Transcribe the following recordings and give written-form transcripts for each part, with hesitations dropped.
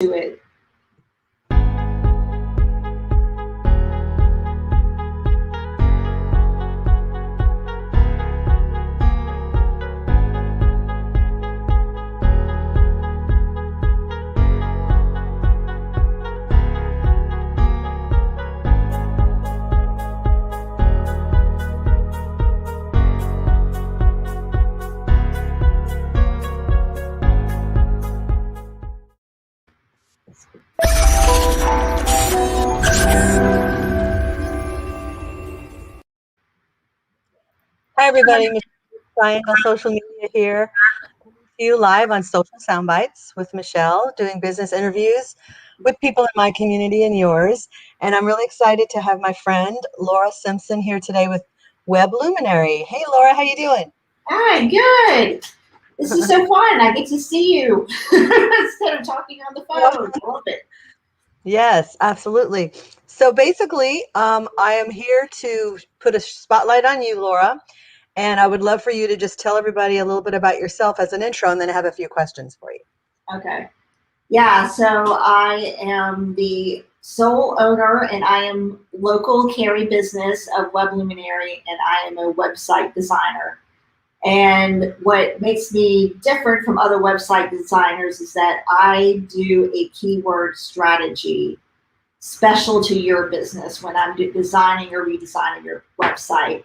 to it. Hi, everybody. Michelle Triangle Social Media here. Coming to you live on Social Soundbites with Michelle, doing business interviews with people in my community and yours. And I'm really excited to have my friend Laura Simpson here today with Web Luminary. Hey, Laura, how you doing? Hi, good. This is so fun. I get to see you instead of talking on the phone. I love it. Yes, absolutely. So basically, I am here to put a spotlight on you, Laura. And I would love for you to just tell everybody a little bit about yourself as an intro, and then I have a few questions for you. Okay. Yeah, so I am the sole owner and I am local carry business of Web Luminary, and I am a website designer. And what makes me different from other website designers is that I do a keyword strategy special to your business when I'm designing or redesigning your website.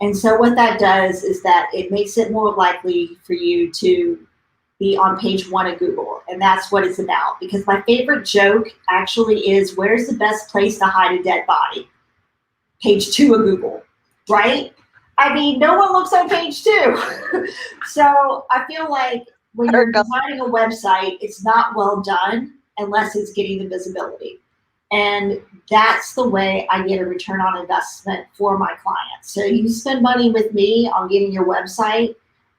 And so what that does is that it makes it more likely for you to be on page 1 of Google. And that's what it's about. Because my favorite joke actually is, where's the best place to hide a dead body? Page 2 of Google, right? I mean, no one looks on page 2. So I feel like when you're designing a website, it's not well done unless it's getting the visibility. And that's the way I get a return on investment for my clients. So you spend money with me on getting your website,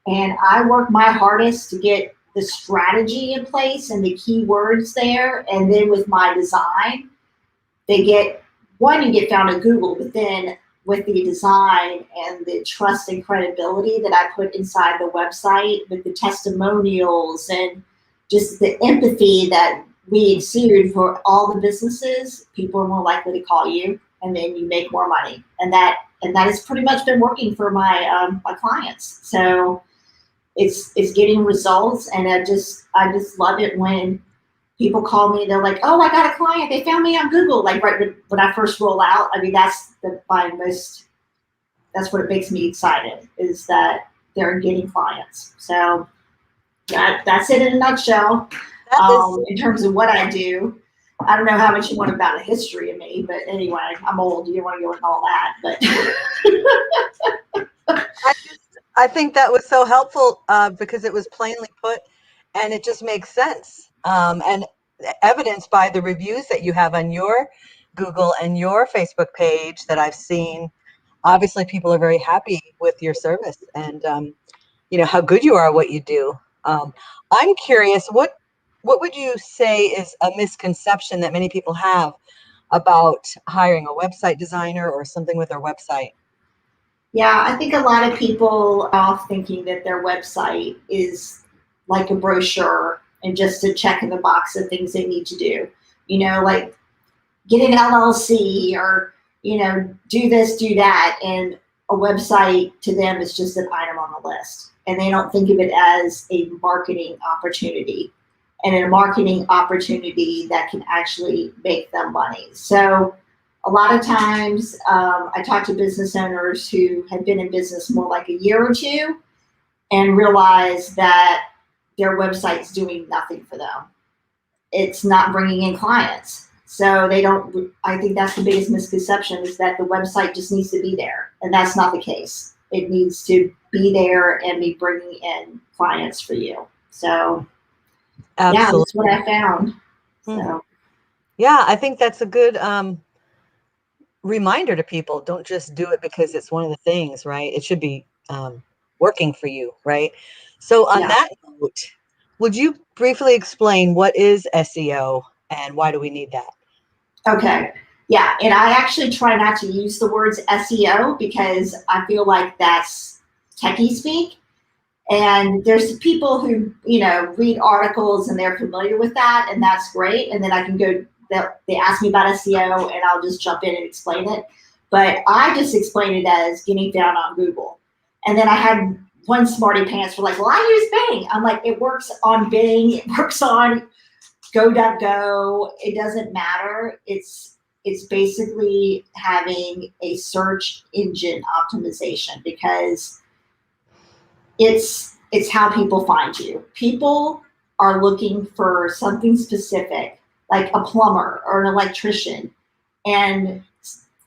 and I work my hardest to get the strategy in place and the keywords there. And then with my design, you get found in Google, but then with the design and the trust and credibility that I put inside the website with the testimonials and just the empathy that we exude for all the businesses, people are more likely to call you, and then you make more money. And that has pretty much been working for my my clients. So it's getting results, and I just love it when people call me. They're like, "Oh, I got a client. They found me on Google." Like right when I first roll out. I mean, that's what it makes me excited, is that they're getting clients. So that's it in a nutshell. In terms of what I do, I don't know how much you want about a history of me, but anyway, I'm old. You don't want to go into all that, but I think that was so helpful because it was plainly put, and it just makes sense. And evidenced by the reviews that you have on your Google and your Facebook page that I've seen. Obviously, people are very happy with your service and you know how good you are at what you do. I'm curious, what would you say is a misconception that many people have about hiring a website designer or something with their website? Yeah, I think a lot of people are off thinking that their website is like a brochure and just a check in the box of things they need to do. You know, like get an LLC or, you know, do this, do that. And a website to them is just an item on the list. And they don't think of it as a marketing opportunity, and a marketing opportunity that can actually make them money. So a lot of times I talk to business owners who have been in business more like a year or two and realize that their website's doing nothing for them. It's not bringing in clients. So I think that's the biggest misconception, is that the website just needs to be there. And that's not the case. It needs to be there and be bringing in clients for you. So absolutely. Yeah, that's what I found. So. Yeah, I think that's a good reminder to people. Don't just do it because it's one of the things, right? It should be working for you, right? So on that note, would you briefly explain what is SEO and why do we need that? Okay. Yeah, and I actually try not to use the words SEO because I feel like that's techie speak. And there's people who, read articles and they're familiar with that, and that's great. And then I can go, they ask me about SEO and I'll just jump in and explain it. But I just explain it as getting down on Google. And then I had one smarty pants for like, well, I use Bing. I'm like, it works on Bing, it works on go.go. It doesn't matter. It's basically having a search engine optimization, because it's how people find you. People are looking for something specific, like a plumber or an electrician. And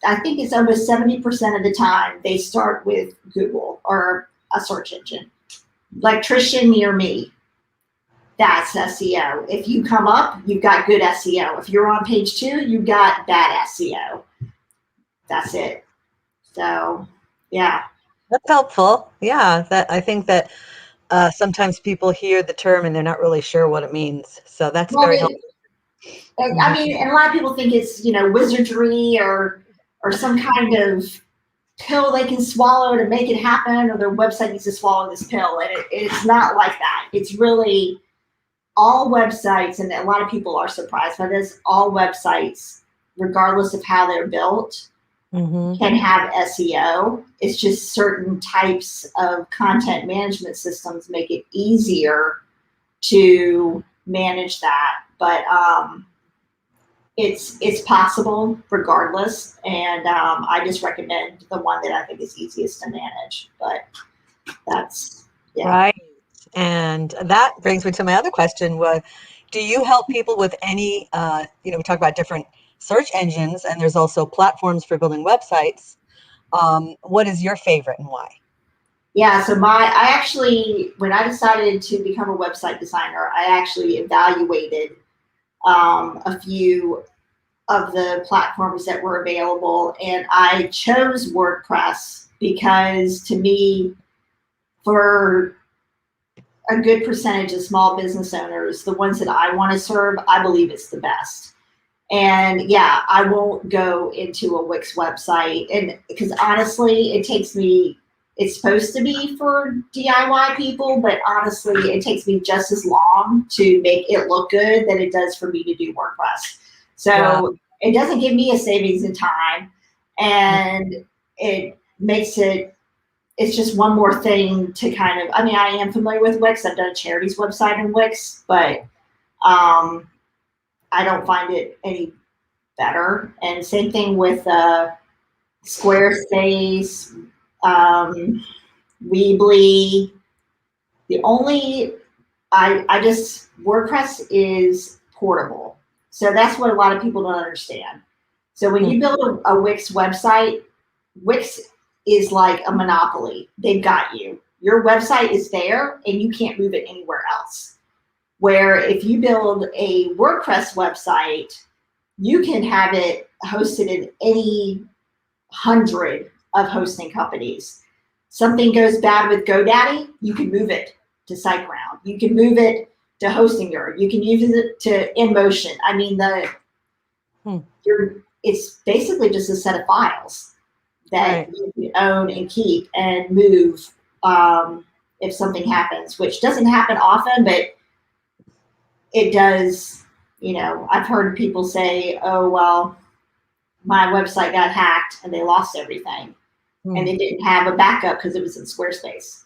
I think it's almost 70% of the time they start with Google or a search engine. Electrician near me, that's SEO. If you come up, you've got good SEO. If you're on page 2, you've got bad SEO. That's it. So, yeah. That's helpful. Yeah, that I think that sometimes people hear the term and they're not really sure what it means. So that's Well, very helpful. I mean, and a lot of people think it's, wizardry or some kind of pill they can swallow to make it happen, or their website needs to swallow this pill. And it's not like that. It's really all websites, and a lot of people are surprised by this, all websites, regardless of how they're built, can have SEO. It's just certain types of content management systems make it easier to manage that. But it's possible regardless, and I just recommend the one that I think is easiest to manage. But that's, yeah. Right. And that brings me to my other question. Do you help people with any, we talk about different search engines, and there's also platforms for building websites. What is your favorite and why? Yeah, so when I decided to become a website designer, I actually evaluated a few of the platforms that were available, and I chose WordPress because, to me, for a good percentage of small business owners, the ones that I want to serve, I believe it's the best. And yeah, I won't go into a Wix website, and because honestly, it's supposed to be for DIY people, but honestly, it takes me just as long to make it look good than it does for me to do WordPress. So It doesn't give me a savings in time, and it makes it's just one more thing to kind of, I am familiar with Wix. I've done a charities website in Wix, but I don't find it any better. And same thing with Squarespace, Weebly. WordPress is portable. So that's what a lot of people don't understand. So when you build a Wix website, Wix is like a monopoly. They've got you. Your website is there and you can't move it anywhere else. Where if you build a WordPress website, you can have it hosted in any 100 of hosting companies. Something goes bad with GoDaddy, you can move it to SiteGround. You can move it to Hostinger. You can use it to InMotion. It's basically just a set of files that you can own and keep and move if something happens, which doesn't happen often, but it does. I've heard people say, oh, well, my website got hacked and they lost everything. And they didn't have a backup because it was in Squarespace.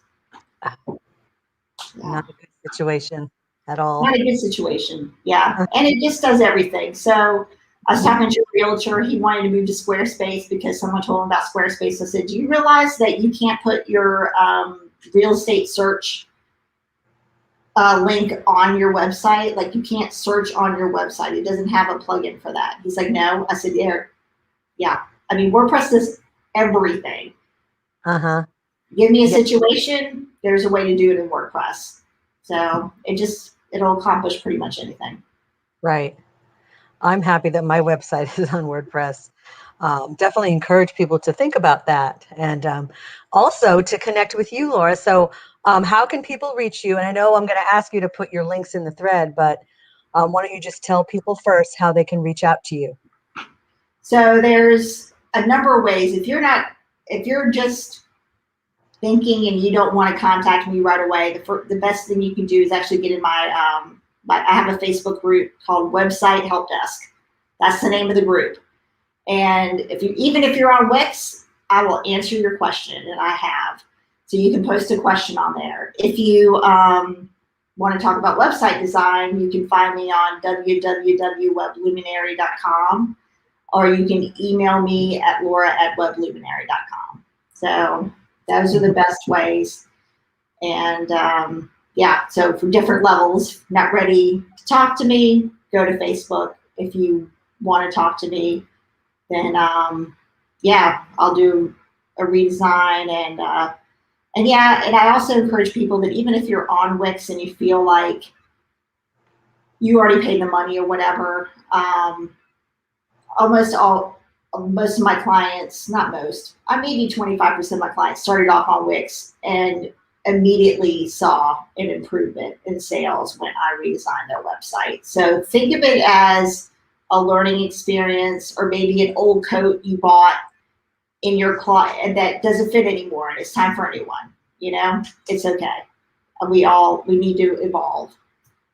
Not a good situation at all. Not a good situation, yeah. And it just does everything. So I was talking to a realtor. He wanted to move to Squarespace because someone told him about Squarespace. I said, do you realize that you can't put your real estate search link on your website? Like, you can't search on your website. It doesn't have a plugin for that. He's like, no. I said, yeah. WordPress does everything. Give me a situation, there's a way to do it in WordPress. So it'll accomplish pretty much anything. Right. I'm happy that my website is on WordPress. Definitely encourage people to think about that, and also to connect with you, Laura. So how can people reach you? And I know I'm going to ask you to put your links in the thread, but why don't you just tell people first how they can reach out to you? So there's a number of ways. If you're just thinking and you don't want to contact me right away, the best thing you can do is actually get in I have a Facebook group called Website Help Desk. That's the name of the group. And even if you're on Wix, I will answer your question, and I have. So you can post a question on there. If you want to talk about website design, you can find me on www.webluminary.com, or you can email me at laura@webluminary.com. So those are the best ways. And yeah, so for different levels, not ready to talk to me, go to Facebook. If you want to talk to me, then yeah, I'll do a redesign. And yeah, and I also encourage people that even if you're on Wix and you feel like you already paid the money or whatever, most of my clients, not most, maybe 25% of my clients started off on Wix and immediately saw an improvement in sales when I redesigned their website. So think of it as a learning experience, or maybe an old coat you bought in your closet and that doesn't fit anymore and it's time for a new one. It's okay. We need to evolve.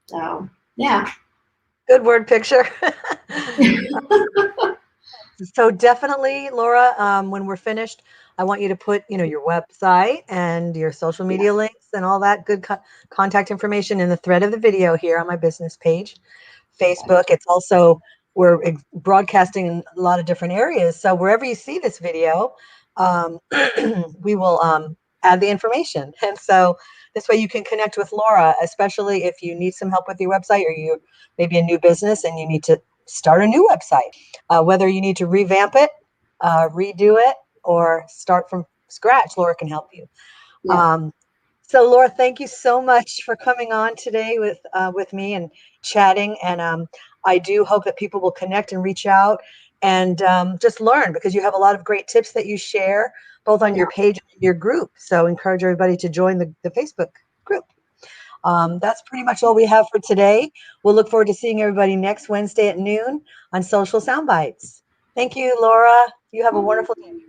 So yeah. Good word picture. So definitely, Laura, when we're finished, I want you to put, your website and your social media links and all that good contact information in the thread of the video here on my business page, Facebook. It's also, we're broadcasting in a lot of different areas. So wherever you see this video, we will add the information. And so this way you can connect with Laura, especially if you need some help with your website, or you maybe a new business and you need to start a new website, whether you need to revamp it, redo it, or start from scratch. Laura can help you. Yeah. So Laura, thank you so much for coming on today with me and chatting. And I do hope that people will connect and reach out and just learn, because you have a lot of great tips that you share both on your page and your group. So encourage everybody to join the Facebook group. That's pretty much all we have for today. We'll look forward to seeing everybody next Wednesday at noon on Social Soundbites. Thank you, Laura. You have a wonderful day.